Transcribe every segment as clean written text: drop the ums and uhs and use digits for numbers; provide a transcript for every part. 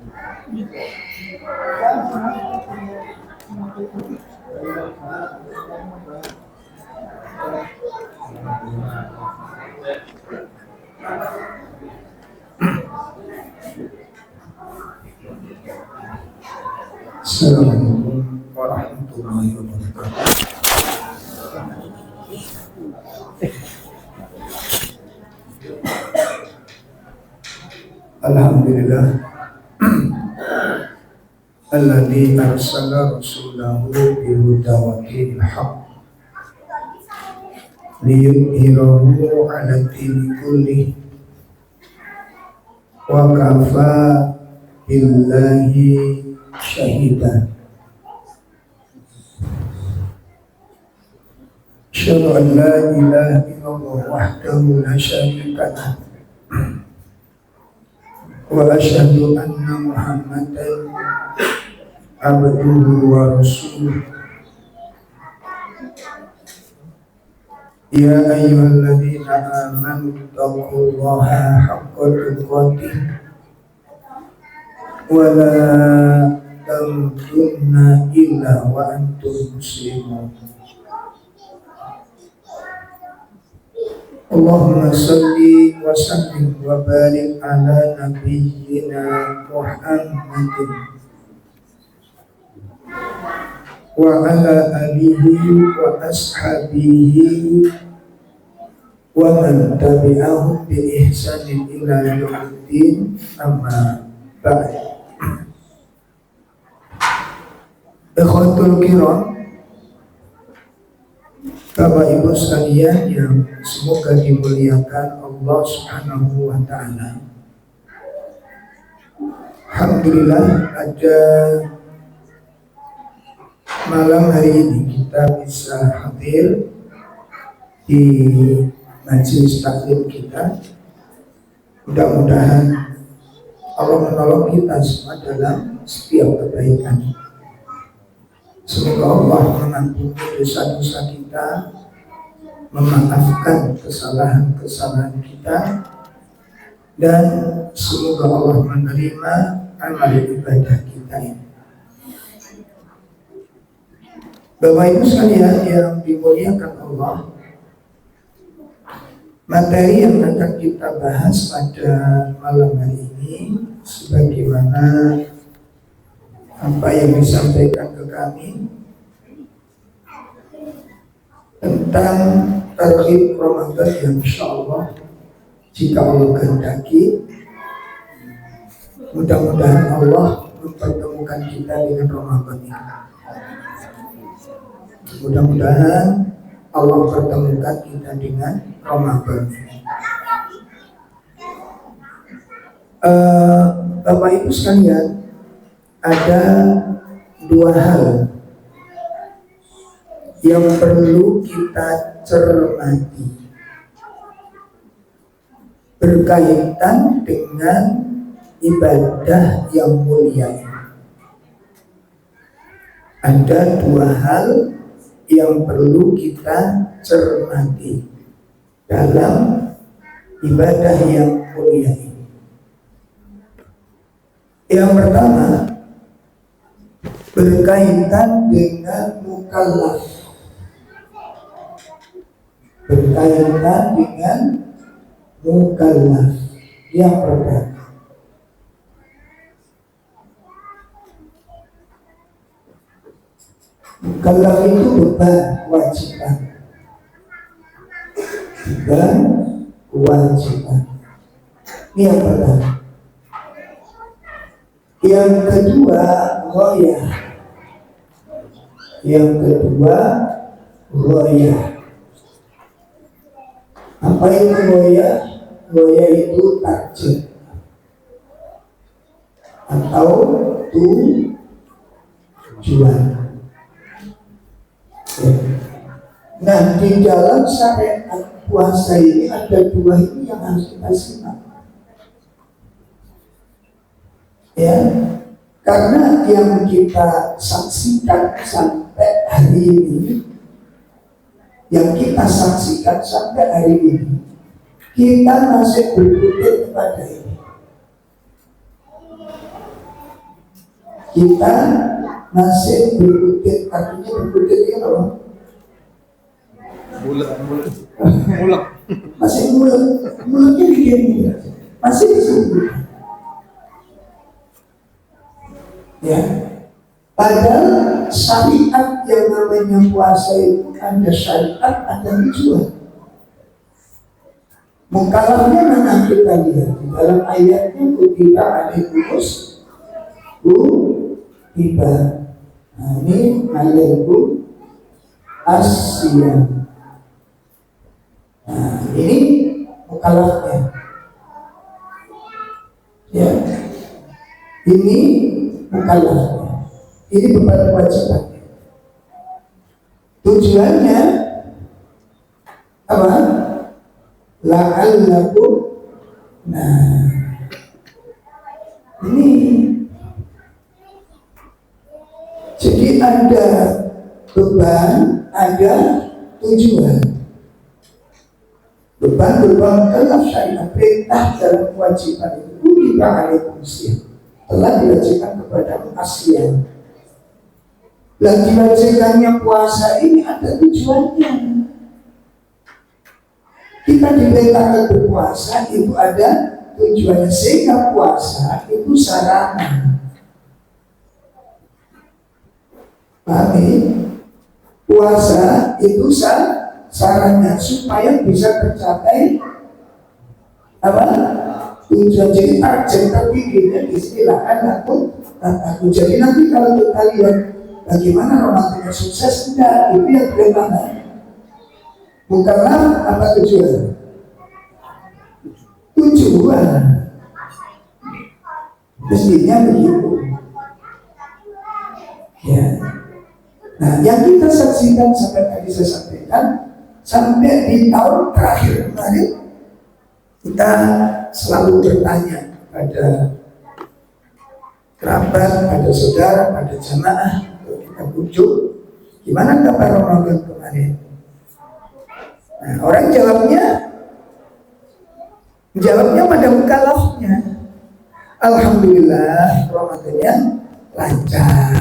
Assalamualaikum warahmatullahi wabarakatuh. Alhamdulillah alladzi arsala rasulahu bil huda wa dinil haqq liyudhhirahu 'ala dini kullih wa kafa billahi syahida. Asyhadu an la ilaha illallah wahdahu la syarika lah wa asyhadu anna Muhammadan abduhu wa rasuluh. Ya ayyuhalladzina amanu taqullaha haqqa tuqatih wa la tamutunna illa wa antum muslimun. Allahumma salli wa sallim wa barik ala nabiyyina Muhammadin wa ala alihi wa ashabihi wa man tabi'ahum bi ihsanin ila yaumiddin, amma ba'd. Ikhwatul kiram, Bapak Ibu sekalian yang semoga dimuliakan Allah Subhanahu wa taala. Alhamdulillah pada malam hari ini kita bisa hadir di majelis taklim kita. Mudah-mudahan Allah menolong kita semua dalam setiap kebaikan. Semoga Allah mengampuni dosa-dosa kita, memaafkan kesalahan-kesalahan kita, dan semoga Allah menerima amal ibadah kita ini. Bapak Ibu sekalian yang dimuliakan Allah, materi yang akan kita bahas pada malam hari ini sebagaimana apa yang disampaikan ke kami tentang tarhib Ramadan yang insyaallah jika Allah kehendaki mudah-mudahan Allah mempertemukan kita dengan Ramadan ini. Mudah-mudahan Allah pertemukan kita dengan Ramadan ini. Bapak Ibu sekalian, ada dua hal yang perlu kita cermati berkaitan dengan ibadah yang mulia ini. Ada dua hal yang perlu kita cermati dalam ibadah yang mulia ini. Yang pertama berkaitan dengan mukallaf, berkaitan dengan mukallaf. Yang pertama, mukallaf itu beban kewajiban, beban kewajiban. Ini yang pertama. Yang kedua, ghayah. Yang kedua, ghayah. Apa itu ghayah? Ghayah itu target atau tujuan. Nah, di dalam syariat puasa ini ada dua ini yang harus kita simak. Ya, karena yang kita saksikan sampai hari ini, kita masih berkutik kepada ini. kita masih berkutit, artinya berkutit itu apa? Mulek. Masih muleknya bikin masih disebut. Ya, padahal syariat yang namanya puasa itu ada syariat, ada tujuan. Mukallafnya mana kita lihat di dalam ayatnya, kutiba alaikumus kutiba. Nah, ini alaikum asyam. Nah, ini mukallafnya. Ya, ini mukallafnya. Ini beban kewajibannya. Tujuannya apa? La'allakum. Nah, ini jadi ada beban, ada tujuan. Beban mukallaf syariat, perintah dalam kewajiban itu kutiba alaikumusiyam, telah diwajibkan kepada asyam. Dan diwajibkannya puasa ini ada tujuannya. Kita diperintahkan berpuasa itu ada tujuannya, sehingga puasa itu sarana. Paham? Puasa itu sarana supaya bisa tercapai apa? Tujuan. Jadi target terpikirnya istilahkan aku. Jadi nanti kalau kita lihat bagaimana romantiknya sukses, enggak, itu yang bagaimana? Bukanlah apa tujuan? Tujuan mestinya begitu. Ya. Nah, yang kita saksikan sampai tadi saya sampaikan, sampai di tahun terakhir kemarin kita selalu bertanya pada kerabat, pada saudara, pada jamaah, kita bujuk, gimana kabar Ramadan kemarin? Nah, orang jawabnya pada mukallafnya. Alhamdulillah Ramadannya lancar,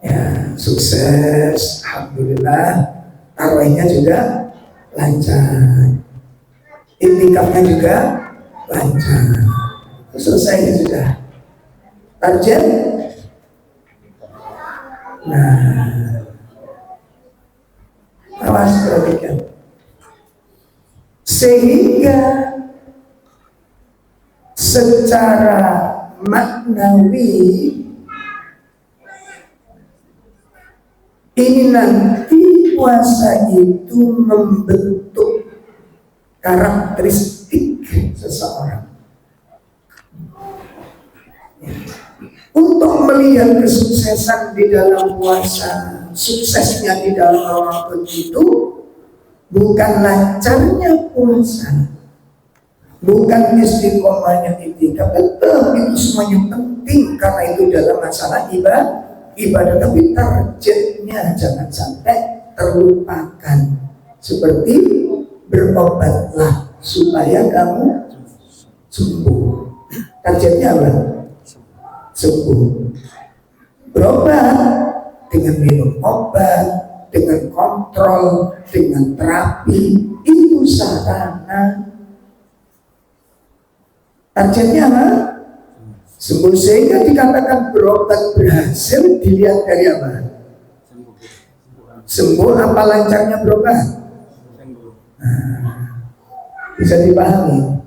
ya sukses. Alhamdulillah tarawihnya juga lancar, iktikafnya juga lancar. Selesai sudah target. Nah, awas perhatikan. Sehingga secara maknawi ini nanti puasa itu membentuk karakteristik seseorang. Untuk melihat kesuksesan di dalam puasa, suksesnya di dalam Ramadan itu bukan lancarnya puasa, bukan istiqomahnya iktikaf, betul itu semuanya penting karena itu dalam masalah ibadah, tapi targetnya jangan sampai terlupakan. Seperti berobatlah supaya kamu sembuh. Targetnya apa? Sembuh. Berobat dengan minum obat, dengan kontrol, dengan terapi, itu sarana. Targetnya apa? Sembuh. Sehingga dikatakan berobat berhasil dilihat dari apa? Sembuh apa lancarnya berobat? Nah, bisa dipahami.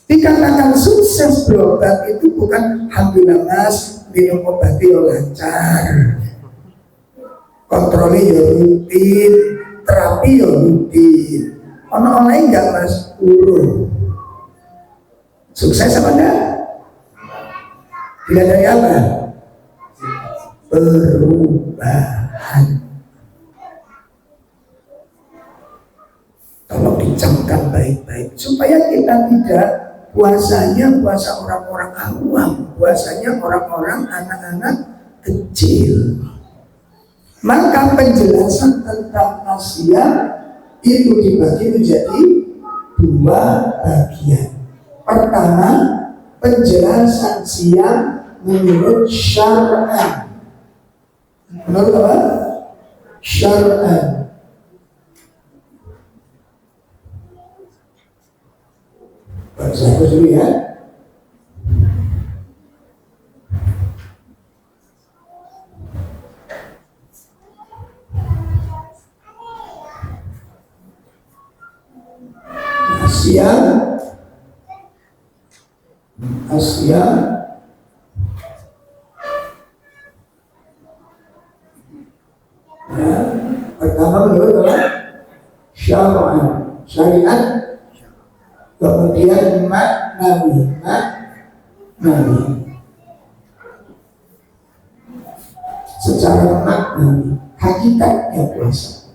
Dikatakan sukses berobat itu bukan alhamdulillah mas minum obat itu lancar, kontrolnya ya rutin, terapi ya rutin. Ono-ono enggak mas urung. Sukses apa enggak? Tidak dari apa? Perubahan. Tolong dicamkan baik-baik supaya kita tidak puasanya puasa orang-orang awam, puasanya orang-orang anak-anak kecil. Maka penjelasan tentang asyam itu dibagi menjadi dua bagian. Pertama, penjelasan siam menurut syar'an. Menurut apa? Syar'an. Bahasa aku dulu ya. Asia ya, pertama menurut apa? Syar'an, syariat, kemudian maknawi, secara maknawi, hakikatnya puasa.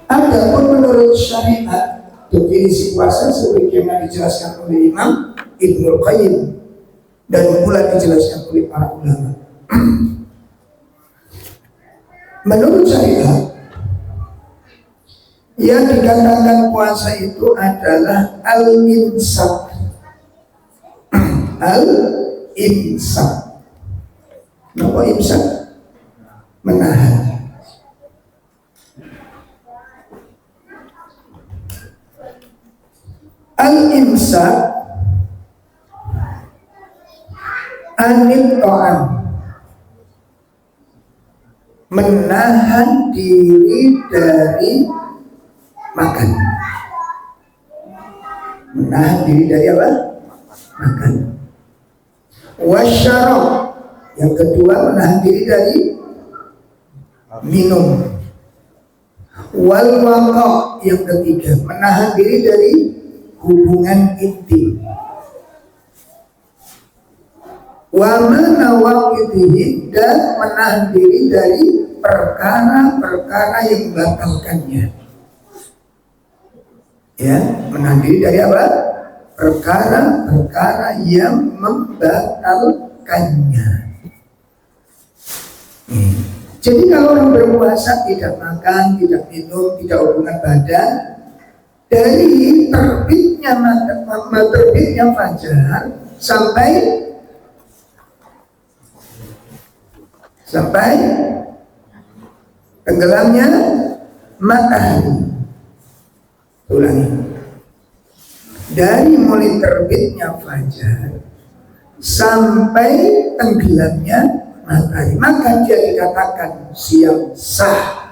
Adapun menurut syariat, definisi puasa sebagaimana dijelaskan oleh Imam Ibnul Qayyim dan pula dijelaskan oleh para ulama. Menurut syariat, yang dikatakan puasa itu adalah al-imsak. Al-imsak. Apa imsak? Menahan. Al-imsak anil ta'am, menahan diri dari makan. Menahan diri dari apa? Makan. Wasyarab, yang kedua menahan diri dari minum. Wal waqa, yang ketiga menahan diri dari hubungan intim. Wa mana waqitihi, dan menahan diri dari perkara-perkara yang membatalkannya. Ya, menahan diri dari apa? Perkara-perkara yang membatalkannya. Jadi kalau orang berpuasa tidak makan, tidak minum, tidak hubungan badan, dari terbitnya fajar sampai tenggelamnya matahari. Ulangi. Dari mulai terbitnya fajar sampai tenggelamnya matahari, maka dia dikatakan siang sah.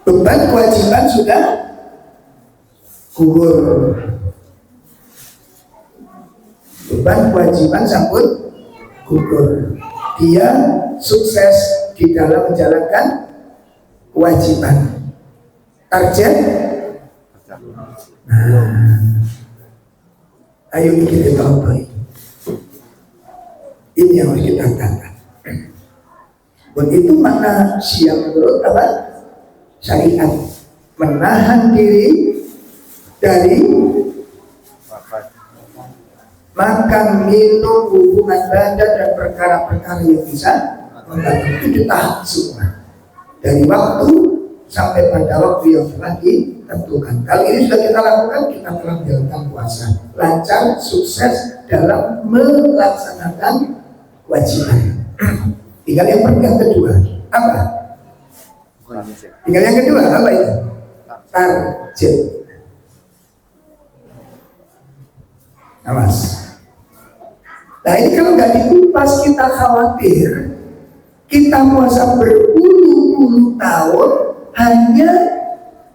Beban kewajiban sudah gugur. Beban kewajiban sampun gugur. Dia sukses di dalam menjalankan kewajiban. Target. Ayo kita tahu baik. Ini yang harus kita katakan. Begitu makna siang menurut apa? Syariat, menahan diri dari makan, minum, hubungan badan dan perkara-perkara yang bisa membantu. Itu tahan semua dari waktu sampai pada waktu yang telah ditentukan. Kali ini sudah kita lakukan, kita telah menjalankan puasa lancar, sukses dalam melaksanakan kewajiban. Tinggal yang kedua apa? Tinggal yang kedua apa itu? Target. Awas. Nah ini kalau nggak dikupas, kita khawatir kita puasa berpuluh-puluh tahun hanya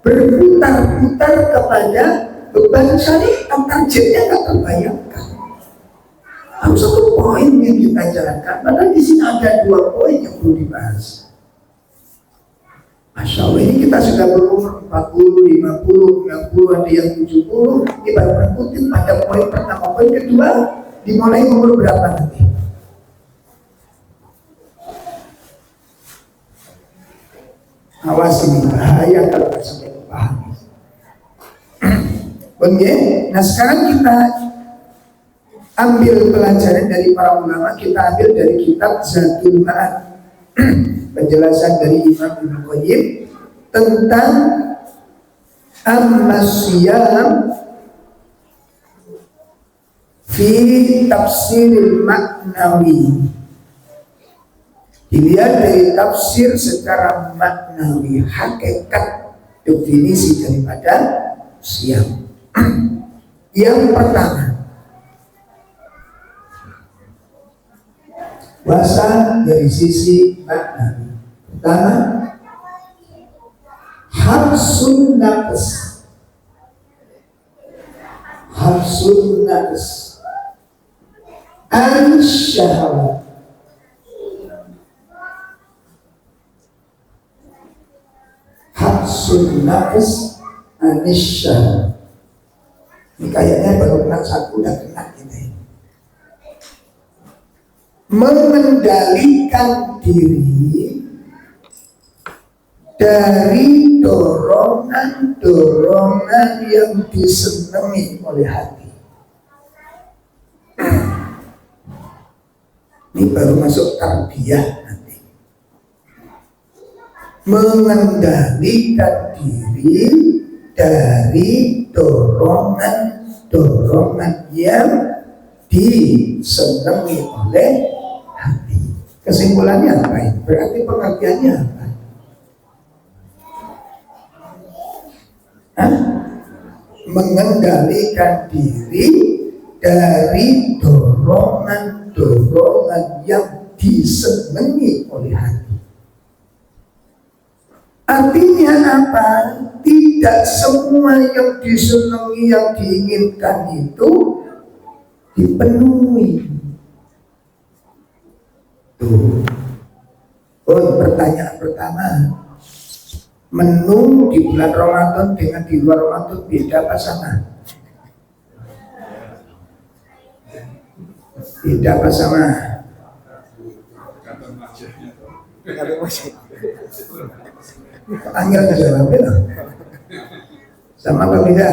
berputar-putar kepada beban syariat, targetnya nggak terbayangkan. Harus satu poin yang kita jalankan, padahal di sini ada 2 poin yang perlu dibahas. Masya Allah, ini kita sudah berumur 40, 50, 60, ada yang 70. Kita berkutin pada poin pertama. Poin kedua dimulai umur berapa nanti? Awas, ini bahaya kalau tidak sampai dipahami. Oke, nah sekarang kita ambil pelajaran dari para ulama. Kita ambil dari kitab Zadul Ma'ad, penjelasan dari Imam Ibnul Qayyim tentang Amma siyam fi tafsiril maknawi, dilihat dari tafsir secara maknawi, hakikat definisi daripada siam. Yang pertama, puasa dari sisi maknawi. Pertama, habsun nafs, habsun nafs an-syahwat, habsun nafs an-syahwat. Ini kayaknya baru kena satu udah kena ini. Mengendalikan diri dari dorongan-dorongan yang disenangi oleh hati. Ini baru masuk tarbiyah nanti. Mengendalikan diri dari dorongan-dorongan yang disenangi oleh hati. Kesimpulannya apa? Berarti pengertiannya apa? Mengendalikan diri dari dorongan-dorongan yang disenangi oleh hati. Artinya apa? Tidak semua yang disenangi, yang diinginkan itu dipenuhi. Tuh. Pertanyaan pertama, menu di bulan Ramadan dengan di luar Ramadan beda apa sama? Beda apa sama? Angel nggak jawabnya? Sama apa beda?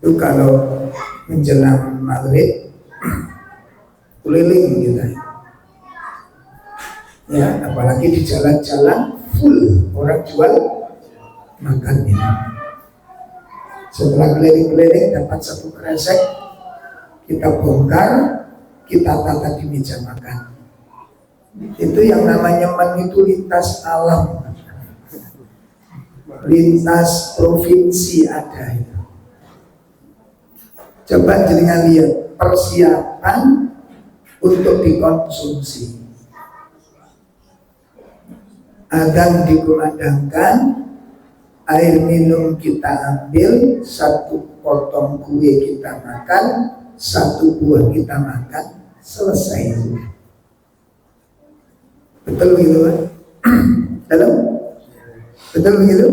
Itu kalau menjelang maghrib keliling kita, ya apalagi di jalan-jalan full orang jual makan ini. Setelah keliling-keliling dapat satu kresek, kita bongkar, kita tata di meja makan. Itu yang namanya itu lintas alam, lintas provinsi ada itu. Coba jenengan lihat persiapan untuk dikonsumsi. Adzan dikumandangkan, air minum kita ambil, satu potong kue kita makan, satu buah kita makan, selesai. Betul begitu kan? Betul begitu?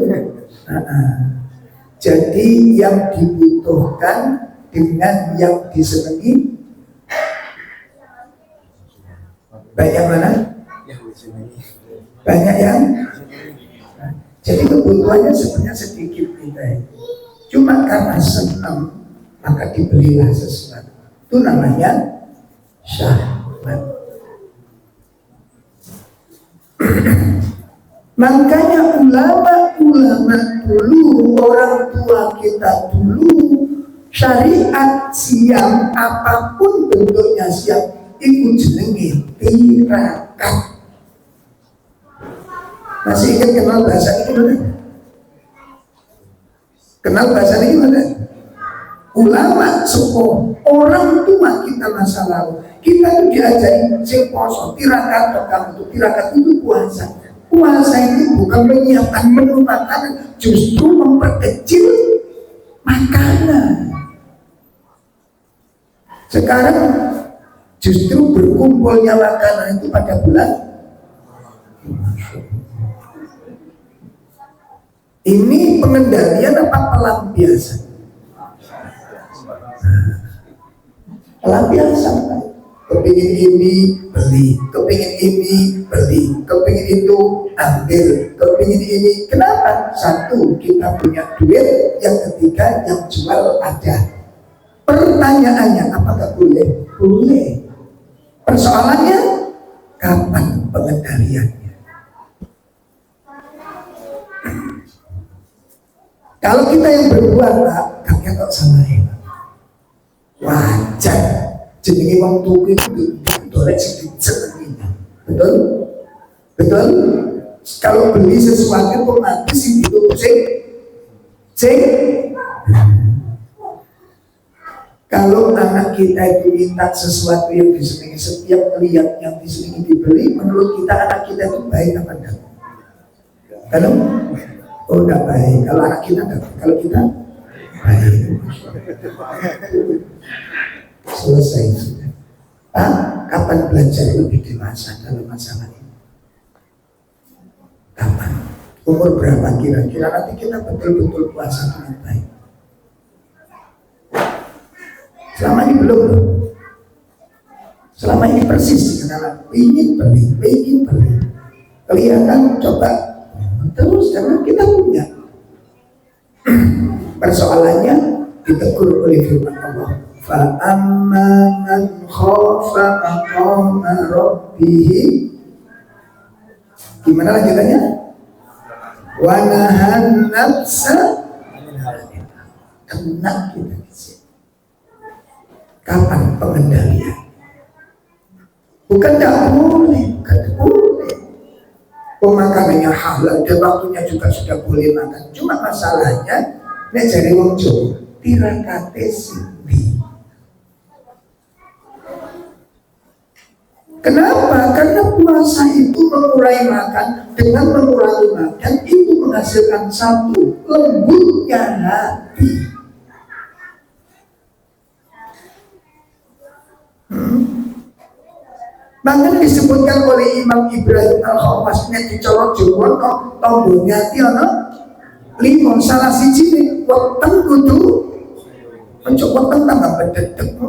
Jadi yang dibutuhkan dengan yang disenangi banyak mana? Banyak yang jadi kebutuhannya sebenarnya sedikit kita. Cuma karena senang maka dibelilah sesuatu. Itu namanya syahwat. Makanya ulama-ulama dulu, orang tua kita dulu, syariat siam apapun bentuknya siam ikut jenenge tirakat. Masih ingat kenal bahasa ini gimana? Kenal bahasa ini gimana? Ulama suku orang tua kita masa lalu, kita itu diajari sing poso tirakat, kamu tirakat itu puasa. Puasa itu bukan menyiapkan menu makanan, justru memperkecil makanan. Sekarang justru berkumpulnya makanan itu pada bulan. Ini pengendalian apa pelampiasan? Pelampiasan. Kepingin ini beli, kepingin ini beli, kepingin itu ambil, kepingin ini. Kenapa? Satu, kita punya duit. Yang ketiga, yang jual ada. Pertanyaannya, apakah boleh? Boleh. Persoalannya, kapan pengendaliannya? Kalau kita yang berbuat, Pak, kakek kok sama ya, wajar. Jenenge wong tuku itu dolek sedikit. Betul? Betul? Kalau beli sesuatu otomatis itu sing. Kalau anak kita itu minta sesuatu yang disenangi, setiap lihat yang disenangi dibeli, menurut kita anak kita itu baik apa enggak? Kalau enggak baik. Kalau anak kita enggak, kalau kita baik. Selesai sudah. Kapan belajar lebih dewasa dalam masalah ini? Kapan? Umur berapa kira-kira nanti kita betul-betul puasa dengan baik? Selama ini belum. Selama ini persis karena ingin beli. Kelihatan coba terus karena kita punya. Persoalannya ditegur oleh firman Allah. Fa amma man khafa maqama rabbih. Gimana lanjutannya? Wa nahan nafsa. Kena kita di sini. Kapan pengendalian? Bukan tidak boleh. Pemakanannya halal dan waktunya juga sudah boleh makan. Cuma masalahnya, ini jadi wong Jawa tirakate sindi. Kenapa? Karena puasa itu mengurangi makan. Dengan mengurangi makan itu menghasilkan satu, lembutnya hati. Bahkan disebutkan oleh Imam Ibrahim Al-Khawas nek dicolok Jawa tombolnya ti ana 5 salah siji nek weteng kudu ojo weteng tambah bededeg.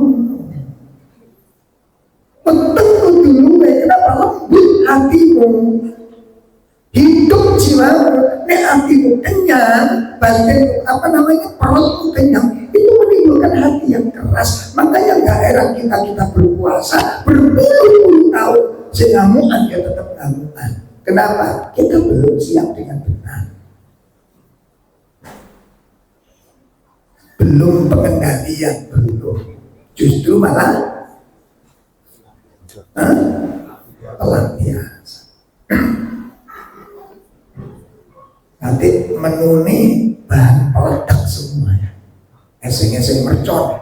Weteng kudu luwe kenapa lembut hatimu. Hidup jiwamu nek hatimu kenyang, batin perutmu kenyang, itu menimbulkan hati yang keras. Makanya gak heran kita berpuasa berpuluh-puluh tahun sengamuan dia tetap ngamuan. Kenapa? Kita belum siap dengan benar. Belum pengendalian, belum. Justru malah pelampiasan. Nanti menuni bahan peledak semuanya. Eseng-eseng mercon,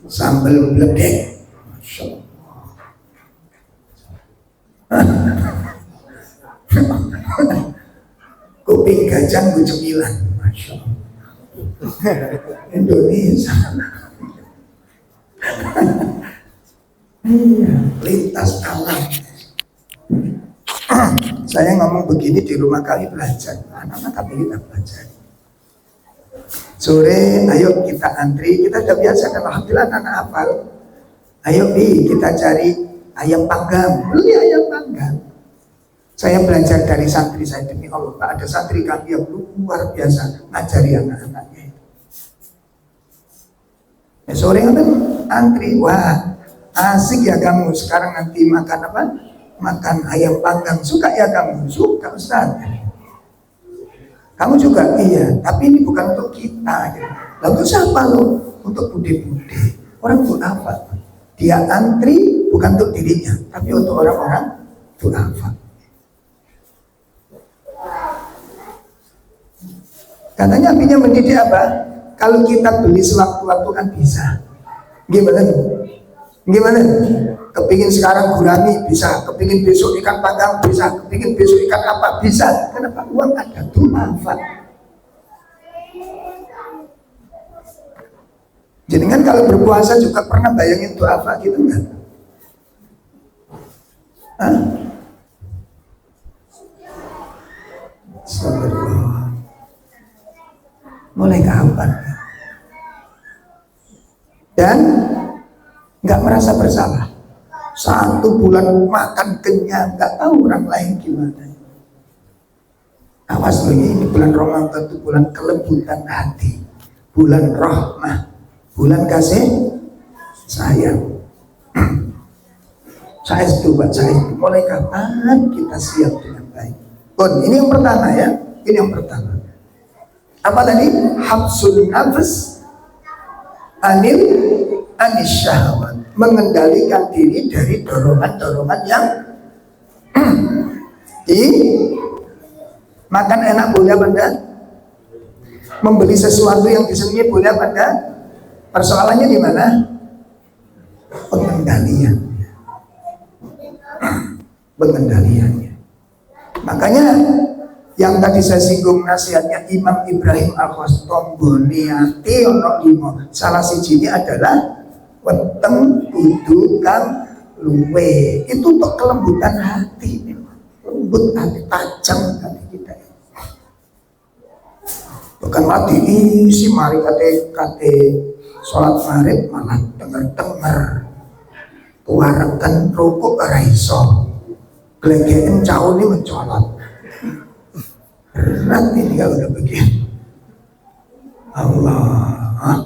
sambal bledek, Masya Allah. Kuping gajah cemilan, Masya Allah. Indonesia. Iya, lintas alam. Saya ngomong begini di rumah kami belajar, anak-anak kami kita belajar. Sore, ayo kita antri, kita sudah biasa kan, alhamdulillah anak hafal. Ayo kita cari ayam panggang, beli ayam panggang. Saya belajar dari santri saya, demi Allah, Pak, ada santri kami yang luar biasa ngajari anak-anaknya. Sore antri, wah asik ya kamu sekarang nanti makan apa? Makan ayam panggang, suka ya kamu? Suka Ustaz. Kamu juga? Iya, tapi ini bukan untuk kita. Lalu siapa lo? Untuk bude-bude. Orang untuk apa? Dia antri bukan untuk dirinya, tapi untuk orang-orang untuk apa? Katanya apinya mendidih apa? Kalau kita beli sewaktu-waktu kan bisa. Gimana? Kepingin sekarang gurami bisa, kepingin besok ikan panggang bisa, kepingin besok ikan apa bisa. Kenapa? Uang ada tuh manfaat. Jadi kan kalau berpuasa juga pernah bayangin tuh apa gitu kan? Astagfirullah. Mulai kapan? Dan nggak merasa bersalah. 1 bulan makan kenyang, nggak tahu orang lain gimana. Awas lagi, ini bulan Ramadan itu bulan kelembutan hati, bulan rahmah, bulan kasih sayang. Saestu Pak, saestu. Mulai kapan kita siap dengan baik? Ini yang pertama ya. Ini yang pertama. Apa tadi? Habsul nafs anis syahwat. Mengendalikan diri dari dorongan-dorongan yang makan enak boleh apa enggak? Membeli sesuatu yang disenangi boleh apa enggak? Persoalannya di mana? Pengendaliannya. Makanya yang tadi saya singgung nasihatnya Imam Ibrahim Al-Khastamboniati ono 5. Salah siji adalah weteng kudu kang luwe. Itu untuk kelembutan hati. Lembut hati, tajam hati kita. Bukan mati isi mari kate sholat maghrib malah denger tuarakan rukuk ora iso. Glegeken caun ini mencolot. Berat ini kalau udah begini. Allah.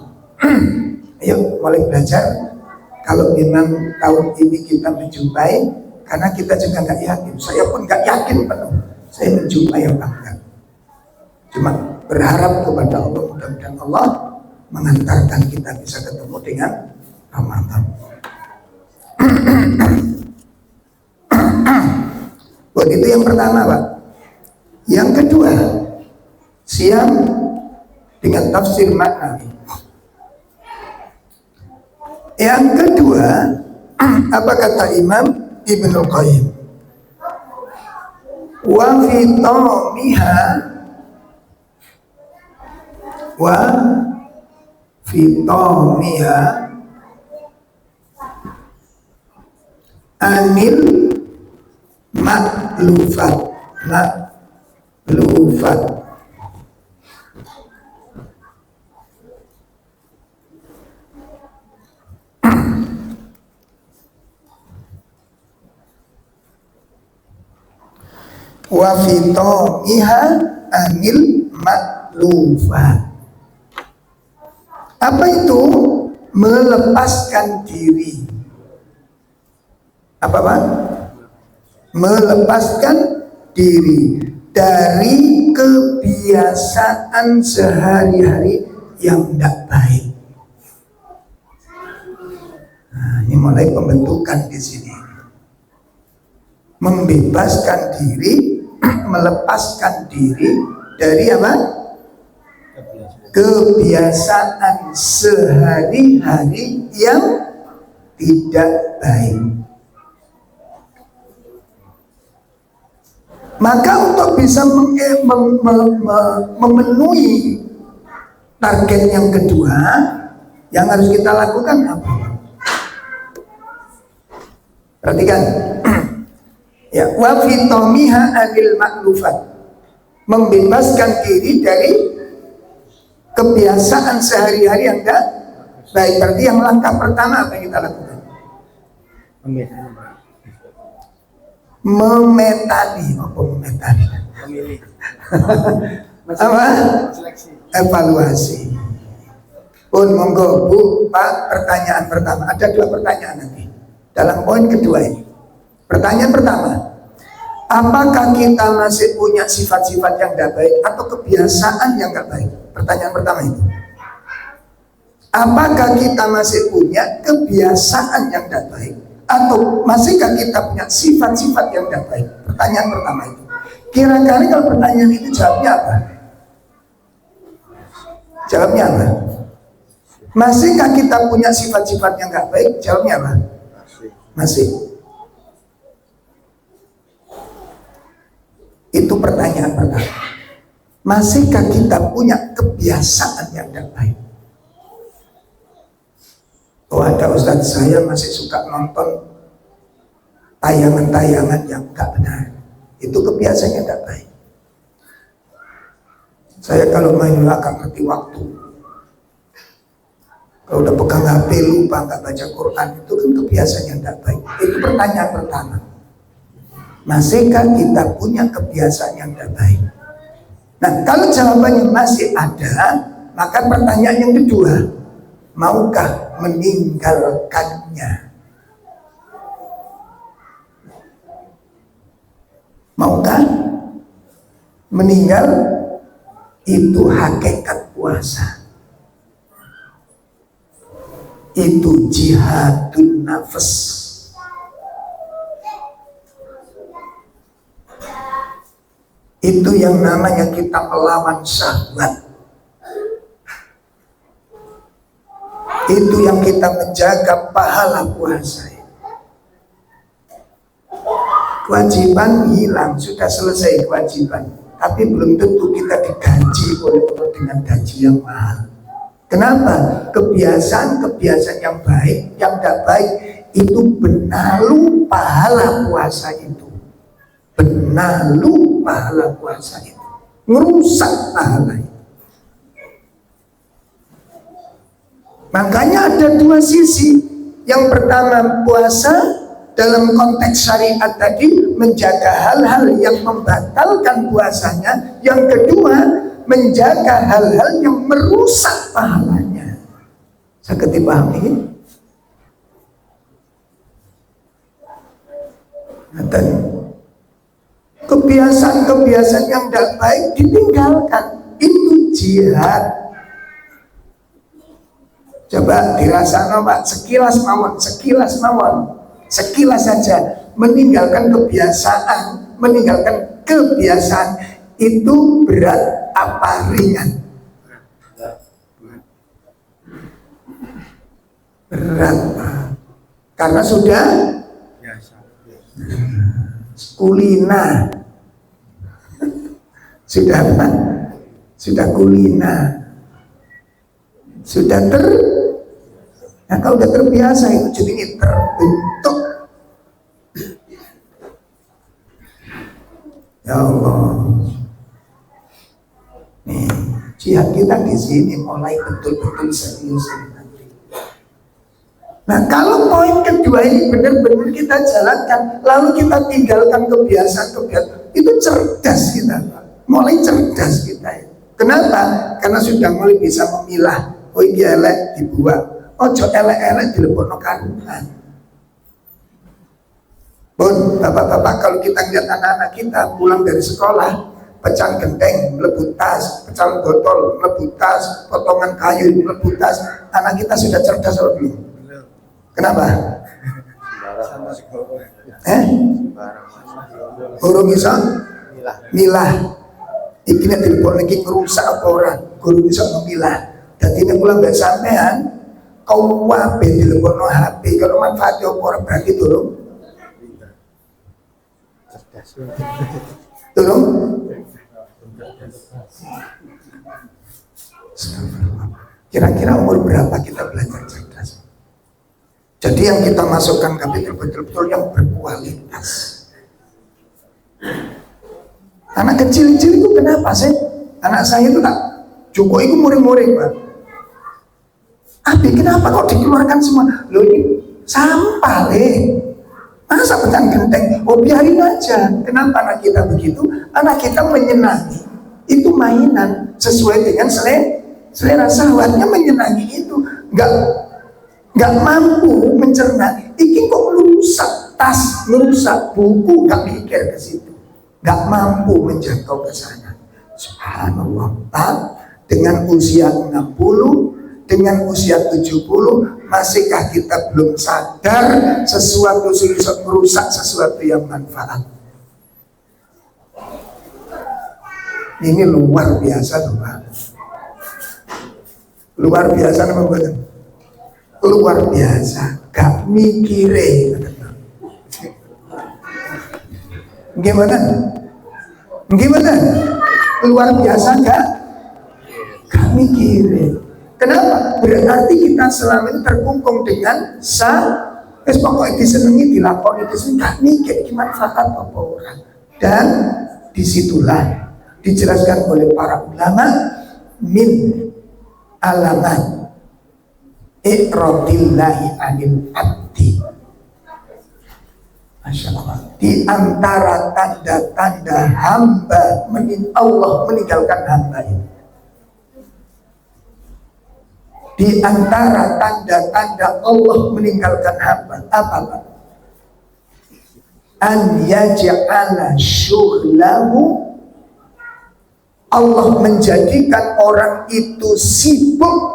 Ayo mulai belajar. Kalau memang tahun ini kita menjumpai, karena kita juga nggak yakin. Saya pun nggak yakin penuh. Saya menjumpai apa enggak. Cuma berharap kepada Allah, mudah-mudahan Allah mengantarkan kita bisa ketemu dengan Ramadan. Buat itu yang pertama Pak. Yang kedua, siap dengan tafsir maknawi. Yang kedua, apa kata Imam Ibnu Qayyim? Wa fitamiha anil maklufat wa fitamiha anil maklufat. Apa itu? Melepaskan diri. Apa Pak? Melepaskan diri dari kebiasaan sehari-hari yang tidak baik. Nah, ini mulai pembentukan di sini. Membebaskan diri, melepaskan diri dari apa? Kebiasaan sehari-hari yang tidak baik. Maka untuk bisa memenuhi target yang kedua, yang harus kita lakukan apa? Perhatikan. Ya, wa fitamiha anil maklufat. Membebaskan diri dari kebiasaan sehari-hari yang enggak baik. Berarti yang langkah pertama apa yang kita lakukan? Memetani. Apa memetani? Memilih. Apa? Evaluasi. Pun monggo Bu, Pak, pertanyaan pertama. Ada 2 pertanyaan nanti dalam poin kedua ini. Pertanyaan pertama, apakah kita masih punya sifat-sifat yang tidak baik atau kebiasaan yang tidak baik? Pertanyaan pertama itu. Apakah kita masih punya kebiasaan yang tidak baik atau masihkah kita punya sifat-sifat yang tidak baik? Pertanyaan pertama itu. Kira-kira kalau pertanyaan itu jawabnya apa? Jawabnya apa? Masihkah kita punya sifat-sifat yang tidak baik? Jawabnya apa? Masih. Itu pertanyaan pertama. Masihkah kita punya kebiasaan yang tidak baik? Oh, ada Ustadz, saya masih suka nonton tayangan-tayangan yang tidak benar. Itu kebiasaannya tidak baik. Saya kalau main gak ngerti waktu. Kalau udah pegang HP lupa nggak baca Quran, itu kan kebiasaan yang tidak baik. Itu pertanyaan pertama. Masihkah kita punya kebiasaan yang tidak baik? Nah, kalau jawabannya masih ada, maka pertanyaan yang kedua, maukah meninggalkannya? meninggal itu hakikat puasa. Itu jihadun nafas. Itu yang namanya kita melawan syahwat. Itu yang kita menjaga pahala puasa. Kewajiban hilang, sudah selesai kewajiban. Tapi belum tentu kita digaji oleh Allah dengan gaji yang mahal. Kenapa? Kebiasaan yang baik, yang tidak baik itu benalu pahala puasa itu. Benalu pahala puasa itu, merusak pahala itu. Makanya ada dua sisi. Yang pertama, puasa dalam konteks syariat tadi menjaga hal-hal yang membatalkan puasanya. Yang kedua, menjaga hal-hal yang merusak pahalanya. Saya dipahami? Dan kebiasaan-kebiasaan yang tidak baik ditinggalkan. Itu jihad. Coba dirasakan Pak, sekilas mawon, sekilas saja meninggalkan kebiasaan itu berat apa ringan? Berat, karena sudah kulina, sudah kulina, nah kalau udah terbiasa itu jadi ini terbentuk. Ya Allah, nih jihad kita di sini mulai betul-betul serius nanti. Nah kalau poin kedua ini benar-benar kita jalankan, lalu kita tinggalkan kebiasaan itu cerdas kita, mulai cerdas kita. Kenapa? Karena sudah mulai bisa memilah. Oh ini elek dibuang. Ojo elek-elek dilebokno kandungan. Bun, bapak-bapak, kalau kita lihat anak-anak kita pulang dari sekolah, pecahan genteng, melebu tas, pecahan botol, melebu tas, potongan kayu, melebu tas, anak kita sudah cerdas atau belum? Kenapa? Guru bisa milah. Iki nek dilebokno iki ngerusak apa ora? Guru bisa memilah. Dadi nek pulang dari sampean kau wabe di lebokno HP, kalau manfaatnya orang berarti turun. Kira-kira umur berapa kita belajar cerdas? Jadi yang kita masukkan ke betul-betul yang berkualitas. Anak kecil-kecil itu kenapa sih? Anak saya itu tak cukup itu muring-muring Pak. Abi kenapa kok dikeluarkan semua? Loh ini sampah masa pecahan genteng? Oh biarin aja. Kenapa anak kita begitu? Anak kita menyenangi itu mainan sesuai dengan selera syahwatnya, menyenangi itu. Nggak mampu mencerna. Iki kok merusak tas, merusak buku, nggak mikir ke situ. Nggak mampu menjangkau ke sana. Subhanallah. Dengan usia 60, dengan usia 70, masihkah kita belum sadar sesuatu merusak sesuatu yang manfaat? Ini luar biasa tuh Pak. Luar biasa apa bukan? Luar biasa, gak mikire. Gimana? Luar biasa gak mikire. Kenapa? Berarti kita selama ini terkungkung dengan pokoknya disenangi, dilakoni, gak mikir gimana manfaat apa orang. Dan disitulah dijelaskan oleh para ulama min alamat iqradillahi anil abdi. Masya Allah. Di antara tanda-tanda hamba Allah meninggalkan hamba ini. Di antara tanda-tanda Allah meninggalkan hamba apa Pak? An yaj'ala syughlahu Allah menjadikan orang itu sibuk.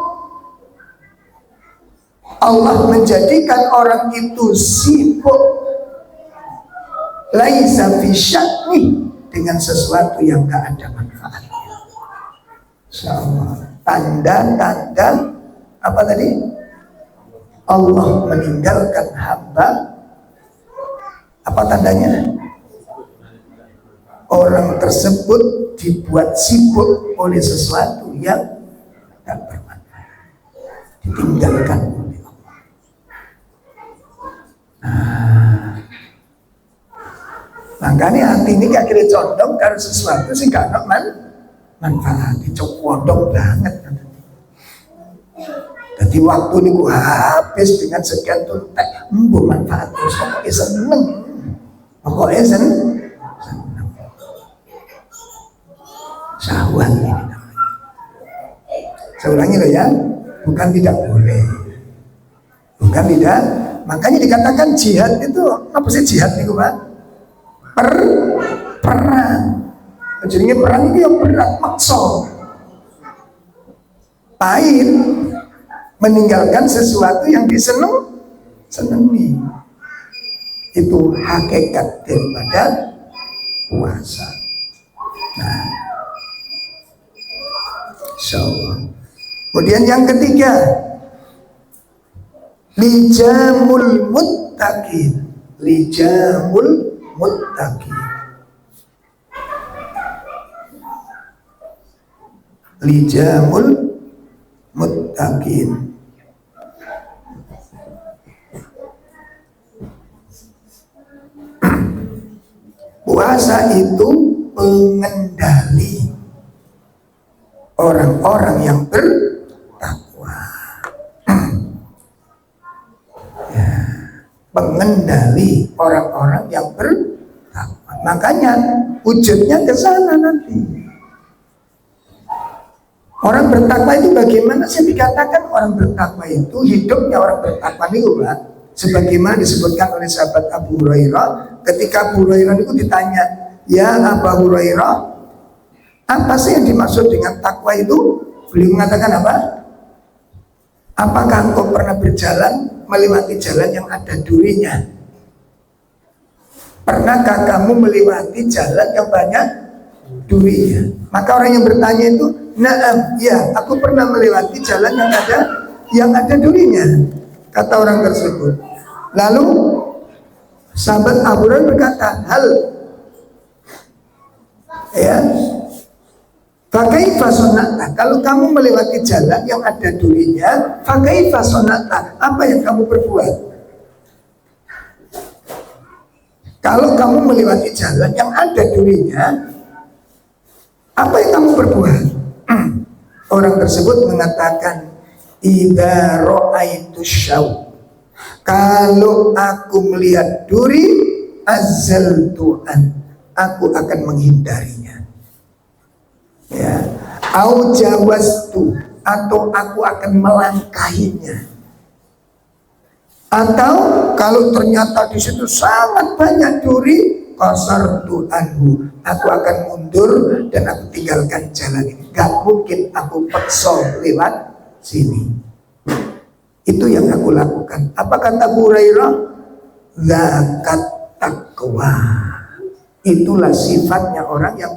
Allah menjadikan orang itu sibuk laisa fi sya'ni, dengan sesuatu yang gak ada manfaatnya. Insyaallah. Tanda-tanda apa tadi? Allah meninggalkan hamba. Apa tandanya? Orang tersebut dibuat sibuk oleh sesuatu yang tak bermanfaat, ditinggalkan oleh Allah. Makanya hati ini gak kira condong karena sesuatu sih gak ada manfaat, condong banget. Jadi waktu ini ku habis dengan sekian tuntek, manfaat terus, pokoknya seneng, pokoknya seneng. Syahwat ini namanya. Saya ulangi loh ya, bukan tidak boleh, bukan tidak. Makanya dikatakan jihad itu apa sih jihad itu Pak? Perang. Jadi perang itu yang berat, maksa, pahit, meninggalkan sesuatu yang disenangi. Itu hakikat daripada puasa. Nah, insyaallah. Kemudian yang ketiga, lijamul muttaqin. Lijamul muttaqin. Lijamul muttaqin. Puasa itu pengendali orang-orang yang bertakwa. Ya, pengendali orang-orang yang bertakwa. Makanya wujudnya ke sana nanti. Orang bertakwa itu bagaimana sih dikatakan orang bertakwa itu? Hidupnya orang bertakwa itu Pak, sebagaimana disebutkan oleh sahabat Abu Hurairah. Ketika Abu Hurairah itu ditanya, ya Abu Hurairah, apa sih yang dimaksud dengan takwa itu? Beliau mengatakan apa? Apakah engkau pernah berjalan melewati jalan yang ada durinya? Pernahkah kamu melewati jalan yang banyak durinya? Maka orang yang bertanya itu, na'am, ya, aku pernah melewati jalan yang ada durinya, kata orang tersebut. Lalu sahabat Abu Hurairah berkata, hal, ya, fakaifa sonata, kalau kamu melewati jalan yang ada durinya, fakaifa sonata, apa yang kamu perbuat? Kalau kamu melewati jalan yang ada durinya, apa yang kamu perbuat? Orang tersebut mengatakan, idza ra'aitu syau, kalau aku melihat duri, azaltu an, aku akan menghindarinya. Ya, au jawastu, atau aku akan melangkahinya. Atau kalau ternyata di situ sangat banyak duri, qasartu anhu, aku akan mundur dan aku tinggalkan jalan ini. Gak mungkin aku paksa lewat sini. Itu yang aku lakukan. Apa kata Abu Hurairah? Zakat taqwa. Itulah sifatnya orang yang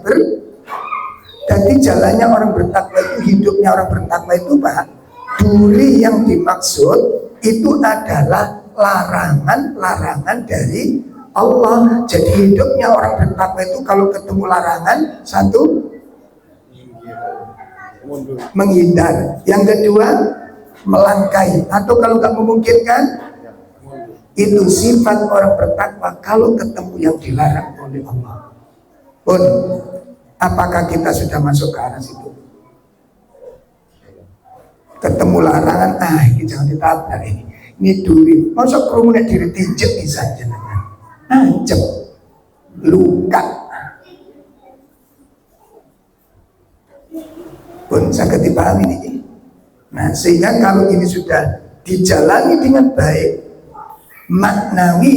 jadi jalannya orang bertakwa itu, hidupnya orang bertakwa itu Pak, duri yang dimaksud itu adalah larangan-larangan dari Allah. Jadi hidupnya orang bertakwa itu kalau ketemu larangan, satu, menghindar. Yang kedua, melangkahi. Atau kalau nggak memungkinkan, itu sifat orang bertakwa kalau ketemu yang dilarang oleh Allah. Pun, apakah kita sudah masuk ke arah situ? Ketemu larangan, ini jangan ditabrak ini. Ini duri, masa kerumunan diri tinjek bisa jenengan. Ancep, luka. Pun sangat dipahami ini. Nah, sehingga kalau ini sudah dijalani dengan baik, maknawi,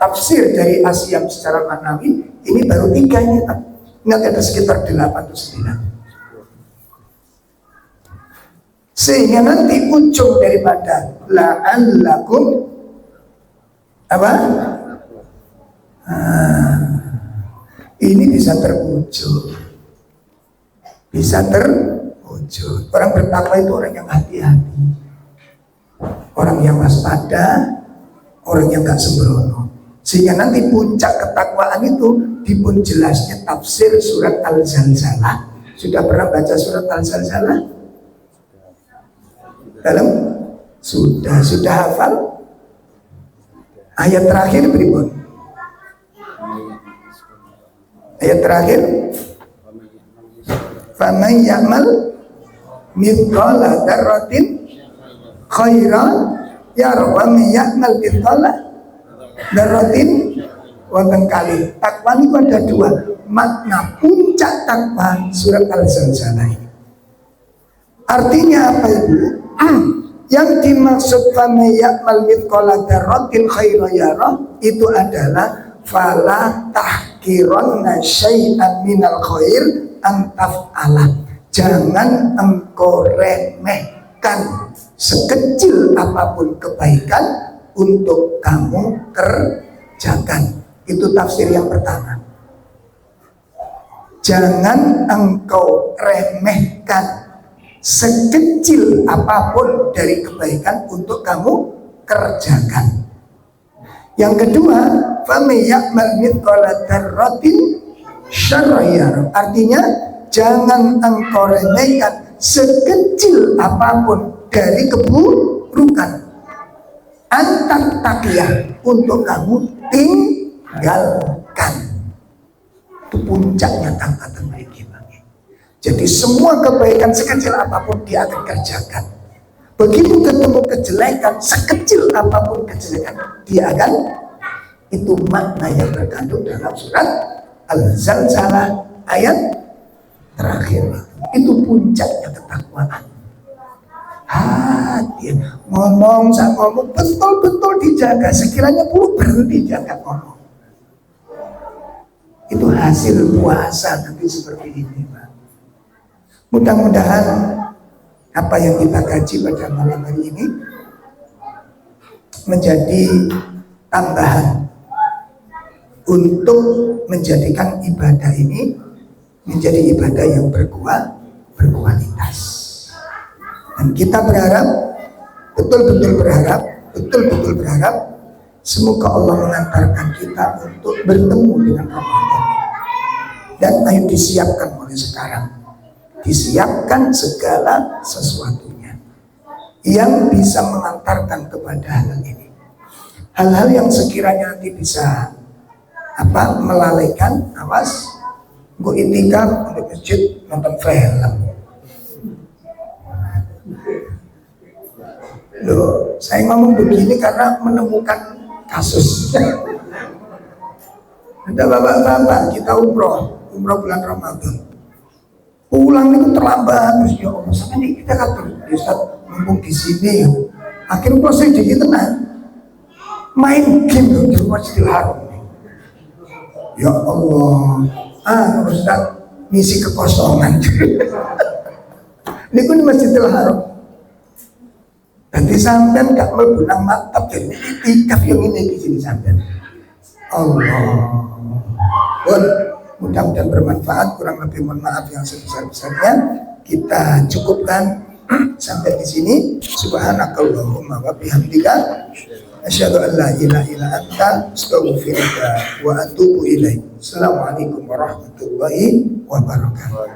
tafsir dari Asyam secara maknawi, ini baru tiga ini Pak. Nanti ada sekitar 8 atau 9. Sehingga nanti ujung daripada la'allakum apa? Ini bisa terwujud. Bisa terwujud. Orang bertakwa itu orang yang hati-hati, orang yang waspada, orang yang gak sembrono. Sehingga nanti puncak ketakwaan itu dipun jelasnya tafsir surat Al-Zalzalah. Sudah pernah baca surat Al-Zalzalah? Dalam? Sudah hafal? Ayat terakhir berikut. Ayat terakhir. Faman ya'mal mithqala dzarratin khairan yarah wa man ya'mal mithqala dzarratin wonten kali. Takwa itu ada 2. Makna puncak takwa surat Al-Zalzalah ini. Artinya apa Ibu? Yang dimaksud faman ya'mal mithqala dzarratin khairan yarah itu adalah fala tahqiranna syai'an minal khair antaf'ala. Jangan engkau remehkan sekecil apapun kebaikan untuk kamu kerjakan. Itu tafsir yang pertama. Jangan engkau remehkan sekecil apapun dari kebaikan untuk kamu kerjakan. Yang kedua, faman ya'mal mithqala dzarratin syarran yarah. Artinya jangan engkau remehkan sekecil apapun dari keburukan antar takiyah untuk kamu tinggalkan. Itu puncaknya takwa ini. Jadi semua kebaikan sekecil apapun dia akan kerjakan. Begitu ketemu kejelekan, sekecil apapun kejelekan dia akan. Itu makna yang terkandung dalam surat Al-Zalzalah ayat terakhir. Itu puncaknya ketakwaan. Hati ngomong sama ngomong betul-betul dijaga. Sekiranya perlu berhenti jaga ngomong. Itu hasil puasa nanti seperti ini, Pak. Mudah-mudahan apa yang kita kaji pada malam hari ini menjadi tambahan untuk menjadikan ibadah ini menjadi ibadah yang berkualitas. Dan kita berharap, betul-betul berharap semoga Allah mengantarkan kita untuk bertemu dengan Ramadan. Dan ayo disiapkan mulai sekarang. Disiapkan segala sesuatunya yang bisa mengantarkan kepada hal ini. Hal-hal yang sekiranya nanti bisa melalaikan, awas, gue itikaf di masjid nonton film. Loh, saya ngomong begini karena menemukan kasus. Ada bapak-bapak kita umroh bulan Ramadan. Pulang itu terlambat, terus ya Allah, sampai ini kita kan Ustaz mumpung di sini. Akhirnya proses jadi tenang, main game loh di Masjidil Haram. Ya Allah, Ustaz misi kekosongan. Ini kan Masjidil Haram. Nanti sampean gak melbunang mantap jadi itikaf yang ini di sini sampean. Allah. Mudah-mudahan bermanfaat. Kurang lebih mohon maaf yang sebesar-besarnya. Kita cukupkan sampai di sini. Subhanakallahumma wa bihamdika asyhadu an la ilaha illa anta astaghfiruka wa atubu ilaik. Assalamualaikum warahmatullahi wabarakatuh.